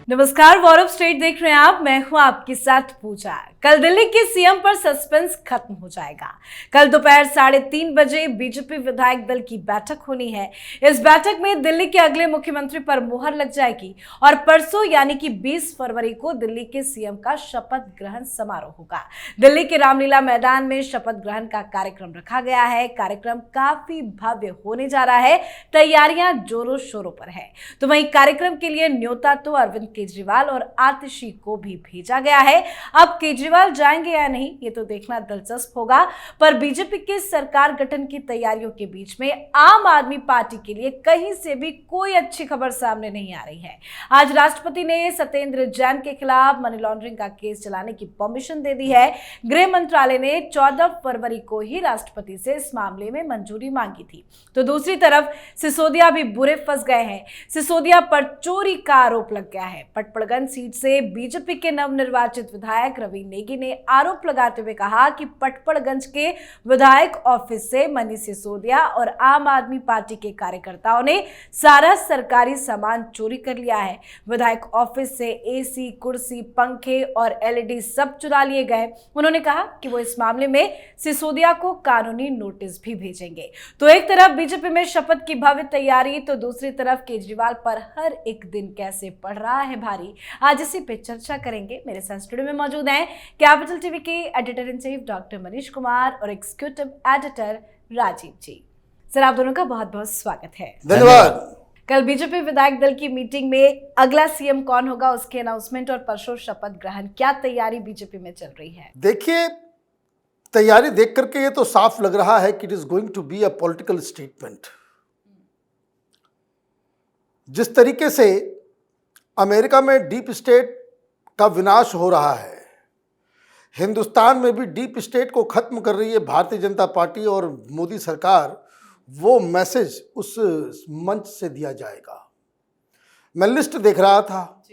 नमस्कार, war of state देख रहे हैं आप। मैं हूं आपके साथ पूजा। कल दिल्ली के सीएम पर सस्पेंस खत्म हो जाएगा। कल दोपहर 3:30 बजे बीजेपी विधायक दल की बैठक होनी है। इस बैठक में दिल्ली के अगले मुख्यमंत्री पर मुहर लग जाएगी और परसों यानी कि 20 फरवरी को दिल्ली के सीएम का शपथ ग्रहण समारोह होगा। दिल्ली के रामलीला मैदान में शपथ ग्रहण का कार्यक्रम रखा गया है। कार्यक्रम काफी भव्य होने जा रहा है। तैयारियां जोरों शोरों पर है। तो वहीं कार्यक्रम के लिए न्योता तो अरविंद केजरीवाल और आतिशी को भी भेजा गया है। अब केजरीवाल जाएंगे या नहीं ये तो देखना दिलचस्प होगा, पर बीजेपी के सरकार गठन की तैयारियों के बीच में आम आदमी पार्टी के लिए कहीं से भी कोई अच्छी खबर सामने नहीं आ रही है। आज राष्ट्रपति ने सत्येंद्र जैन के खिलाफ मनी लॉन्ड्रिंग का केस चलाने की परमिशन दे दी है। गृह मंत्रालय ने 14 फरवरी को ही राष्ट्रपति से इस मामले में मंजूरी मांगी थी। तो दूसरी तरफ सिसोदिया भी बुरे फंस गए हैं। सिसोदिया पर चोरी का आरोप लग गया है। पटपड़गंज सीट से बीजेपी के नवनिर्वाचित विधायक रवि नेगी ने आरोप लगाते हुए कहा कि पटपड़गंज के विधायक ऑफिस से मनीष सिसोदिया और आम आदमी पार्टी के कार्यकर्ताओं ने सारा सरकारी सामान चोरी कर लिया है। विधायक ऑफिस से एसी, कुर्सी, पंखे और एलईडी सब चुरा लिए गए। उन्होंने कहा कि वो इस मामले में सिसोदिया को कानूनी नोटिस भी भेजेंगे। तो एक तरफ बीजेपी में शपथ की भव्य तैयारी, तो दूसरी तरफ केजरीवाल पर हर एक दिन कैसे पड़ रहा है भारी। आज इसी पे चर्चा करेंगे। मेरे साथ स्टूडियो में मौजूद हैं कैपिटल टीवी के editor in chief doctor Manish Kumar और एग्जीक्यूटिव एडिटर राजीव जी। सर, आप दोनों का बहुत बहुत स्वागत है। धन्यवाद। कल बीजेपी विधायक दल की मीटिंग में अगला सीएम कौन होगा उसके अनाउंसमेंट और परसों शपथ ग्रहण, क्या तैयारी बीजेपी में चल रही है? देखिए, तैयारी देख करके ये तो साफ लग रहा है कि it is going to be a political statement. जिस तरीके से अमेरिका में डीप स्टेट का विनाश हो रहा है, हिंदुस्तान में भी डीप स्टेट को खत्म कर रही है भारतीय जनता पार्टी और मोदी सरकार, वो मैसेज उस मंच से दिया जाएगा। मैं लिस्ट देख रहा था,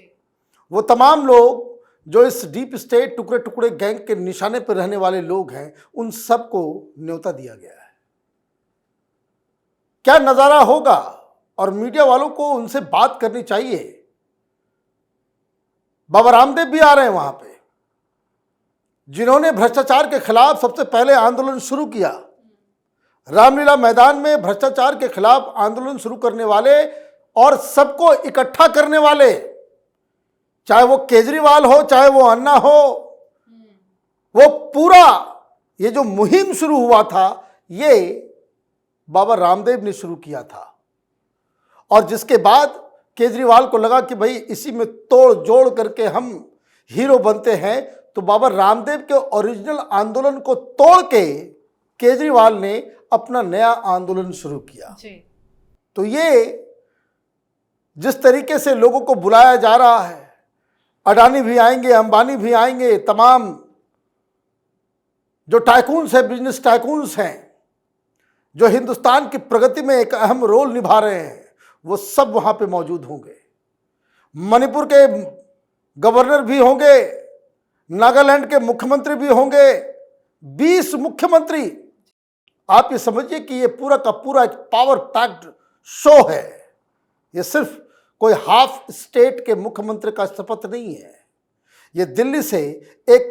वो तमाम लोग जो इस डीप स्टेट टुकड़े टुकड़े गैंग के निशाने पर रहने वाले लोग हैं, उन सबको न्योता दिया गया है। क्या नजारा होगा, और मीडिया वालों को उनसे बात करनी चाहिए। बाबा रामदेव भी आ रहे हैं वहां पे, जिन्होंने भ्रष्टाचार के खिलाफ सबसे पहले आंदोलन शुरू किया। रामलीला मैदान में भ्रष्टाचार के खिलाफ आंदोलन शुरू करने वाले और सबको इकट्ठा करने वाले, चाहे वो केजरीवाल हो चाहे वो अन्ना हो, वो पूरा ये जो मुहिम शुरू हुआ था ये बाबा रामदेव ने शुरू किया था। और जिसके बाद केजरीवाल को लगा कि भाई इसी में तोड़ जोड़ करके हम हीरो बनते हैं, तो बाबा रामदेव के ओरिजिनल आंदोलन को तोड़ के केजरीवाल ने अपना नया आंदोलन शुरू किया जी। तो ये जिस तरीके से लोगों को बुलाया जा रहा है, अडानी भी आएंगे, अंबानी भी आएंगे, तमाम जो टाइकून्स हैं, बिजनेस टाइकून्स हैं, जो हिंदुस्तान की प्रगति में एक अहम रोल निभा रहे हैं, वो सब वहां पे मौजूद होंगे। मणिपुर के गवर्नर भी होंगे, नागालैंड के मुख्यमंत्री भी होंगे, 20 मुख्यमंत्री। आप ये समझिए कि ये पूरा का पूरा एक पावर पैक्ड शो है। ये सिर्फ कोई हाफ स्टेट के मुख्यमंत्री का शपथ नहीं है, ये दिल्ली से एक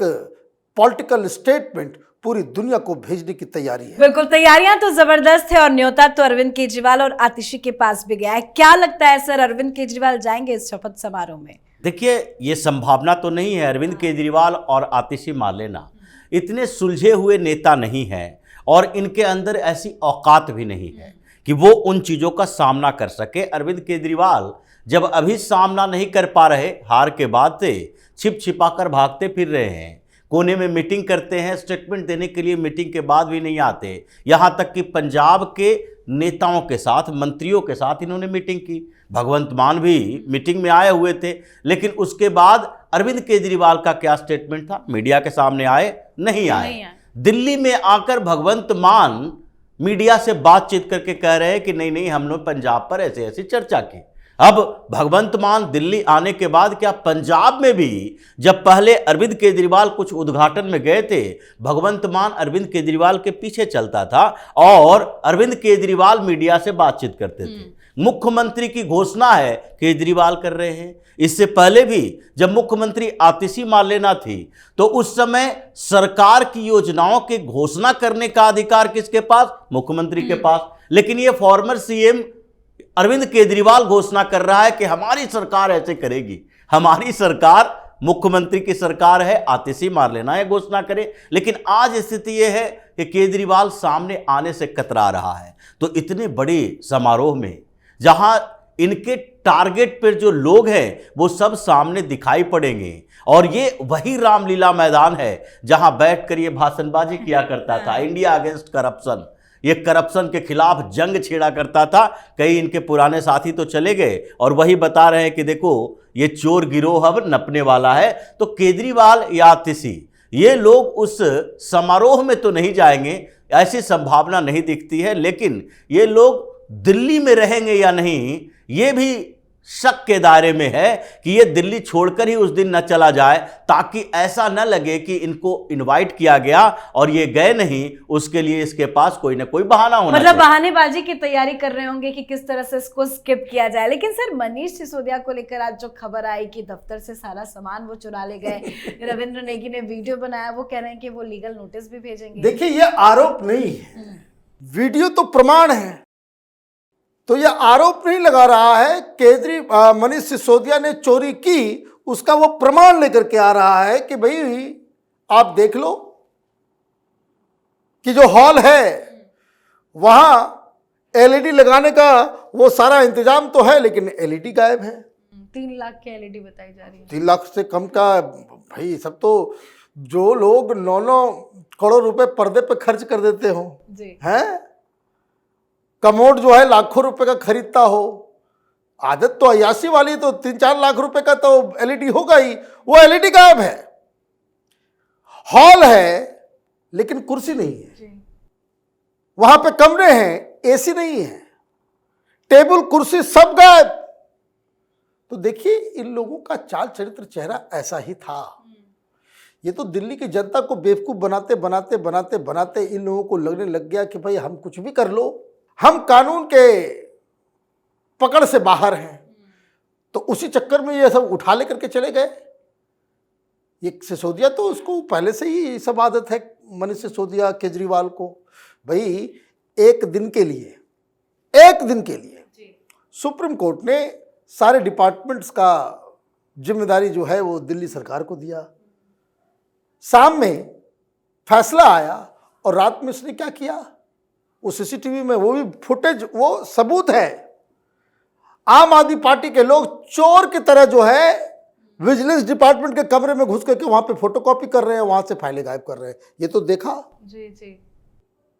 पॉलिटिकल स्टेटमेंट पूरी दुनिया को भेजने की तैयारी है। बिल्कुल, तैयारियां तो जबरदस्त है और न्योता तो अरविंद केजरीवाल और आतिशी के पास भी गया है। क्या लगता है सर, अरविंद केजरीवाल जाएंगे इस शपथ समारोह में? देखिए, ये संभावना तो नहीं है। अरविंद केजरीवाल और आतिशी मालेना इतने सुलझे हुए नेता नहीं है और इनके अंदर ऐसी औकात भी नहीं है कि वो उन चीज़ों का सामना कर सके। अरविंद केजरीवाल जब अभी सामना नहीं कर पा रहे, हार के बाद से छिप छिपा कर भागते फिर रहे हैं, कोने में मीटिंग करते हैं, स्टेटमेंट देने के लिए मीटिंग के बाद भी नहीं आते। यहाँ तक कि पंजाब के नेताओं के साथ, मंत्रियों के साथ इन्होंने मीटिंग की। भगवंत मान भी मीटिंग में आए हुए थे, लेकिन उसके बाद अरविंद केजरीवाल का क्या स्टेटमेंट था? मीडिया के सामने आए? नहीं आए। दिल्ली में आकर भगवंत मान मीडिया से बातचीत करके कह रहे हैं कि नहीं नहीं, हमने पंजाब पर ऐसे ऐसी चर्चा की। अब भगवंत मान दिल्ली आने के बाद क्या पंजाब में भी जब पहले अरविंद केजरीवाल कुछ उद्घाटन में गए थे, भगवंत मान अरविंद केजरीवाल के पीछे चलता था और अरविंद केजरीवाल मीडिया से बातचीत करते थे। मुख्यमंत्री की घोषणा है केजरीवाल कर रहे हैं। इससे पहले भी जब मुख्यमंत्री आतिशी मार्लेना थी तो उस समय सरकार की योजनाओं की घोषणा करने का अधिकार किसके पास? मुख्यमंत्री के पास। लेकिन ये फॉर्मर सीएम अरविंद केजरीवाल घोषणा कर रहा है कि हमारी सरकार ऐसे करेगी। हमारी सरकार मुख्यमंत्री की सरकार है, आतिशी मार्लेना ये घोषणा करे। लेकिन आज स्थिति यह है कि केजरीवाल सामने आने से कतरा रहा है। तो इतने बड़े समारोह में जहां इनके टारगेट पर जो लोग हैं वो सब सामने दिखाई पड़ेंगे, और ये वही रामलीला मैदान है जहां बैठकर ये भाषणबाजी किया करता था, इंडिया अगेंस्ट करप्शन, ये करप्शन के खिलाफ जंग छेड़ा करता था। कई इनके पुराने साथी तो चले गए और वही बता रहे हैं कि देखो ये चोर गिरोह अब नपने वाला है। तो केजरीवाल या आतिशी ये लोग उस समारोह में तो नहीं जाएंगे, ऐसी संभावना नहीं दिखती है। लेकिन ये लोग दिल्ली में रहेंगे या नहीं ये भी शक के दायरे में है कि ये दिल्ली छोड़कर ही उस दिन न चला जाए, ताकि ऐसा न लगे कि इनको इनवाइट किया गया और ये गए नहीं। उसके लिए इसके पास कोई ना कोई बहाना होना मतलब बहानेबाजी की तैयारी कर रहे होंगे कि किस तरह से इसको स्किप किया जाए। लेकिन सर, मनीष सिसोदिया को लेकर आज जो खबर आई कि दफ्तर से सारा सामान वो चुरा ले गए, रविंद्र नेगी ने वीडियो बनाया, वो कह रहे हैं कि वो लीगल नोटिस भी भेजेंगे। देखिए, ये आरोप नहीं है, वीडियो तो प्रमाण है। तो यह आरोप नहीं लगा रहा है मनीष सिसोदिया ने चोरी की, उसका वो प्रमाण लेकर के आ रहा है कि भाई आप देख लो कि जो हॉल है वहां एलईडी लगाने का वो सारा इंतजाम तो है, लेकिन एलईडी गायब है। 3 लाख की एलईडी बताई जा रही है। 3 लाख से कम का भाई, सब तो जो लोग 9-9 करोड़ रुपए पर्दे पे खर्च कर देते हो जी, हैं, कमोड जो है लाखों रुपए का खरीदता हो, आदत तो अयासी वाली, तो 3-4 लाख रुपए का तो एलईडी होगा ही, वो एलईडी गायब है। हॉल है लेकिन कुर्सी नहीं है, वहां पे कमरे हैं, एसी नहीं है, टेबल कुर्सी सब गायब। तो देखिए, इन लोगों का चाल चरित्र चेहरा ऐसा ही था। ये तो दिल्ली की जनता को बेवकूफ बनाते बनाते बनाते बनाते इन लोगों को लगने लग गया कि भाई हम कुछ भी कर लो, हम कानून के पकड़ से बाहर हैं। तो उसी चक्कर में ये सब उठा लेकर के चले गए। ये सिसोदिया तो उसको पहले से ही सब आदत है, मनीष सिसोदिया केजरीवाल को, भाई एक दिन के लिए सुप्रीम कोर्ट ने सारे डिपार्टमेंट्स का जिम्मेदारी जो है वो दिल्ली सरकार को दिया। शाम में फैसला आया और रात में इसने क्या किया, वो सीसीटीवी में वो भी फुटेज, वो सबूत है। आम आदमी पार्टी के लोग चोर की तरह जो है विजिलेंस डिपार्टमेंट के कमरे में घुस करके वहां पे फोटोकॉपी कर रहे हैं, वहां से फाइलें गायब कर रहे हैं। ये तो देखा जी।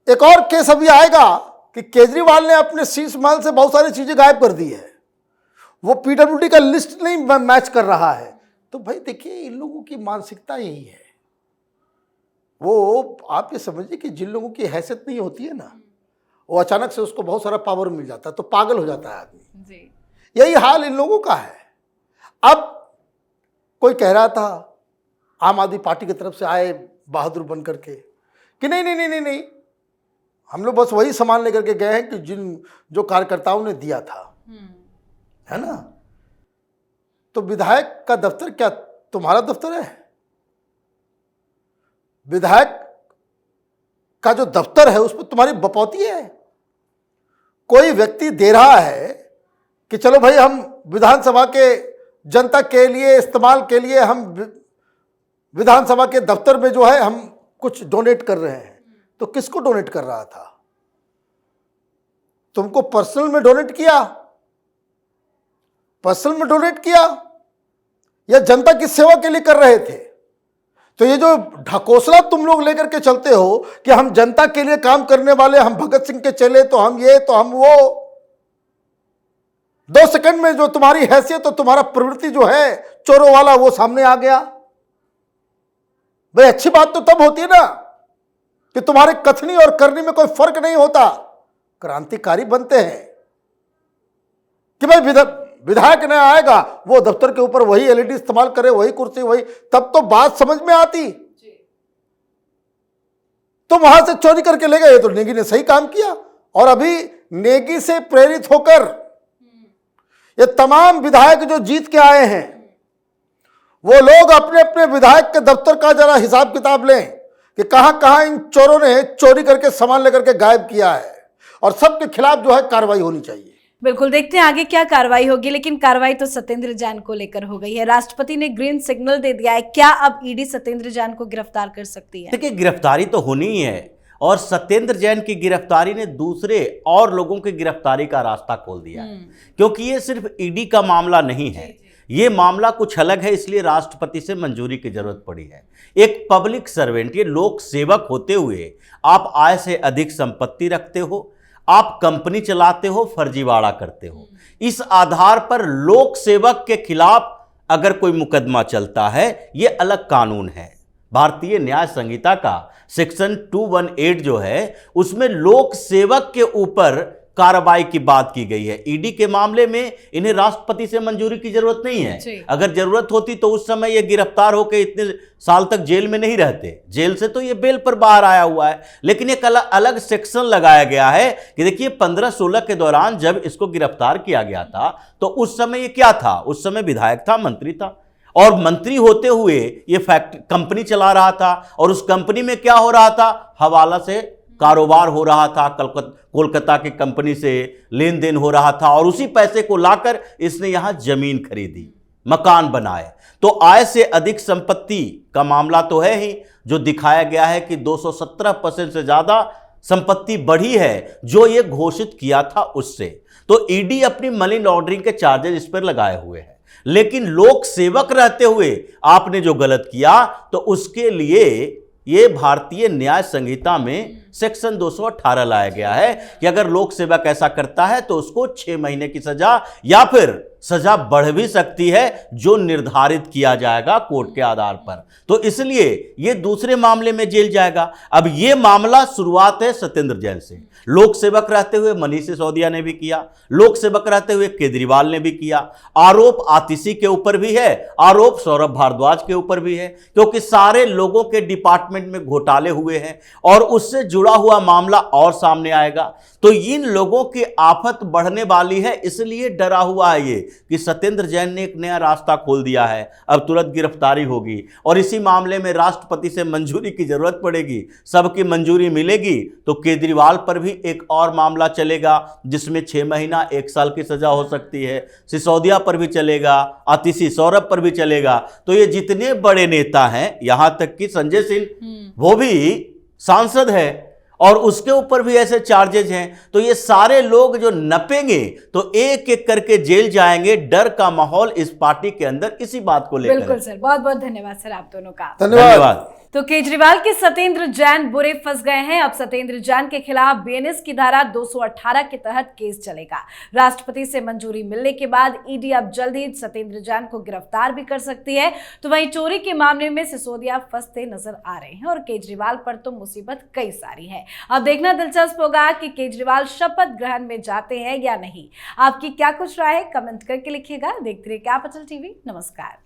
एक और केस अभी आएगा कि केजरीवाल ने अपने शीश महल से बहुत सारी चीजें गायब कर दी है, वो पीडब्ल्यूडी का लिस्ट नहीं मैच कर रहा है। तो भाई देखिए, इन लोगों की मानसिकता यही है। वो आप ये समझिए कि जिन लोगों की हैसियत नहीं होती है ना, वो अचानक से उसको बहुत सारा पावर मिल जाता है तो पागल हो जाता है आदमी जी। यही हाल इन लोगों का है। अब कोई कह रहा था आम आदमी पार्टी की तरफ से आए बहादुर बन करके कि नहीं, हम लोग बस वही सामान लेकर के गए हैं कि जो कार्यकर्ताओं ने दिया था, है ना। तो विधायक का दफ्तर क्या तुम्हारा दफ्तर है? विधायक का जो दफ्तर है उस पर तुम्हारी बपौती है। कोई व्यक्ति दे रहा है कि चलो भाई हम विधानसभा के जनता के लिए इस्तेमाल के लिए हम विधानसभा के दफ्तर में जो है हम कुछ डोनेट कर रहे हैं, तो किसको डोनेट कर रहा था? तुमको पर्सनल में डोनेट किया या जनता की सेवा के लिए कर रहे थे? तो ये जो ढकोसला तुम लोग लेकर के चलते हो कि हम जनता के लिए काम करने वाले, हम भगत सिंह के चले, तो हम ये तो हम वो, 2 सेकंड में जो तुम्हारी हैसियत और तुम्हारा प्रवृत्ति जो है चोरों वाला वो सामने आ गया। भाई अच्छी बात तो तब होती है ना कि तुम्हारे कथनी और करनी में कोई फर्क नहीं होता, क्रांतिकारी बनते हैं कि भाई विधायक नया आएगा, वो दफ्तर के ऊपर वही एलईडी इस्तेमाल करे, वही कुर्सी, वही, तब तो बात समझ में आती। तो वहां से चोरी करके ले गए, तो नेगी ने सही काम किया। और अभी नेगी से प्रेरित होकर ये तमाम विधायक जो जीत के आए हैं, वो लोग अपने अपने विधायक के दफ्तर का जरा हिसाब किताब लें कि कहां कहां इन चोरों ने चोरी करके सामान लेकर के गायब किया है, और सबके खिलाफ जो है कार्रवाई होनी चाहिए। बिल्कुल, देखते हैं आगे क्या कार्रवाई होगी। लेकिन कार्रवाई तो सत्येंद्र जैन को लेकर हो गई है। राष्ट्रपति ने ग्रीन सिग्नल दे दिया है। क्या अब ईडी सत्येंद्र जैन को गिरफ्तार कर सकती है? देखिए, गिरफ्तारी तो होनी ही है, और सत्येंद्र जैन की गिरफ्तारी ने दूसरे और लोगों की गिरफ्तारी का रास्ता खोल दिया है। क्योंकि ये सिर्फ ईडी का मामला नहीं है, ये मामला कुछ अलग है, इसलिए राष्ट्रपति से मंजूरी की जरूरत पड़ी है। एक पब्लिक सर्वेंट, ये लोक सेवक होते हुए आप आय से अधिक संपत्ति रखते हो, आप कंपनी चलाते हो, फर्जीवाड़ा करते हो, इस आधार पर लोक सेवक के खिलाफ अगर कोई मुकदमा चलता है, ये अलग कानून है। भारतीय न्याय संहिता का सेक्शन 218 जो है, उसमें लोक सेवक के ऊपर कार्रवाई की बात की गई है। ईडी के मामले में इन्हें राष्ट्रपति से मंजूरी की जरूरत नहीं है। अगर जरूरत होती तो उस समय ये गिरफ्तार होकर इतने साल तक जेल में नहीं रहते। जेल से तो ये बेल पर बाहर आया हुआ है, लेकिन एक अलग सेक्शन लगाया गया है कि देखिए 15-16 के दौरान जब इसको गिरफ्तार किया गया था, तो उस समय ये क्या था? उस समय विधायक था, मंत्री था, और मंत्री होते हुए ये कंपनी चला रहा था, और उस कंपनी में क्या हो रहा था? हवाला से कारोबार हो रहा था, कोलकाता की कंपनी से लेन देन हो रहा था, और उसी पैसे को लाकर इसने यहां जमीन खरीदी, मकान बनाए। तो आय से अधिक संपत्ति का मामला तो है ही, जो दिखाया गया है कि 217% से ज्यादा संपत्ति बढ़ी है जो ये घोषित किया था उससे। तो ईडी अपनी मनी लॉन्ड्रिंग के चार्जेस इस पर लगाए हुए हैं, लेकिन लोक सेवक रहते हुए आपने जो गलत किया, तो उसके लिए ये भारतीय न्याय संहिता में सेक्शन 218 लाया गया है कि अगर लोक सेवक ऐसा करता है तो उसको 6 महीने की सजा, या फिर सजा बढ़ भी सकती है, जो निर्धारित किया जाएगा कोर्ट के आधार पर। तो इसलिए ये दूसरे मामले में जेल जाएगा। अब ये मामला शुरुआत है सत्येंद्र जैन से। लोक सेवक रहते हुए मनीष सिसोदिया ने भी किया, लोक सेवक रहते हुए केजरीवाल ने भी किया। आरोप आतिशी के ऊपर भी है, आरोप सौरभ भारद्वाज के ऊपर भी है, क्योंकि सारे लोगों के डिपार्टमेंट में घोटाले हुए हैं, और उससे जुड़ा हुआ मामला और सामने आएगा। तो इन लोगों की आफत बढ़ने वाली है, इसलिए डरा हुआ है ये कि सत्येंद्र जैन ने एक नया रास्ता खोल दिया है, अब तुरंत गिरफ्तारी होगी, और इसी मामले में राष्ट्रपति से मंजूरी की जरूरत पड़ेगी। सबकी मंजूरी मिलेगी तो केजरीवाल पर भी एक और मामला चलेगा, जिसमें 6 महीना 1 साल की सजा हो सकती है। सिसोदिया पर भी चलेगा, आतिशी सौरभ पर भी चलेगा। तो ये जितने बड़े नेता हैं, यहां तक कि संजय सिंह वो भी सांसद है, और उसके ऊपर भी ऐसे चार्जेज हैं। तो ये सारे लोग जो नपेंगे तो एक एक करके जेल जाएंगे। डर का माहौल इस पार्टी के अंदर इसी बात को लेकर। बिल्कुल सर, बहुत बहुत धन्यवाद सर आप दोनों का। धन्यवाद। तो केजरीवाल के सत्येंद्र जैन बुरे फंस गए हैं। अब सत्येंद्र जैन के खिलाफ बीएनएस की धारा 218 के तहत केस चलेगा। राष्ट्रपति से मंजूरी मिलने के बाद ईडी अब जल्द ही सत्येंद्र जैन को गिरफ्तार भी कर सकती है। तो वहीं चोरी के मामले में सिसोदिया फंसते नजर आ रहे हैं, और केजरीवाल पर तो मुसीबत कई सारी है। अब देखना दिलचस्प होगा कि केजरीवाल शपथ ग्रहण में जाते हैं या नहीं। आपकी क्या कुछ राय है, कमेंट करके लिखिएगा। देखते रहिए कैपिटल टीवी। नमस्कार।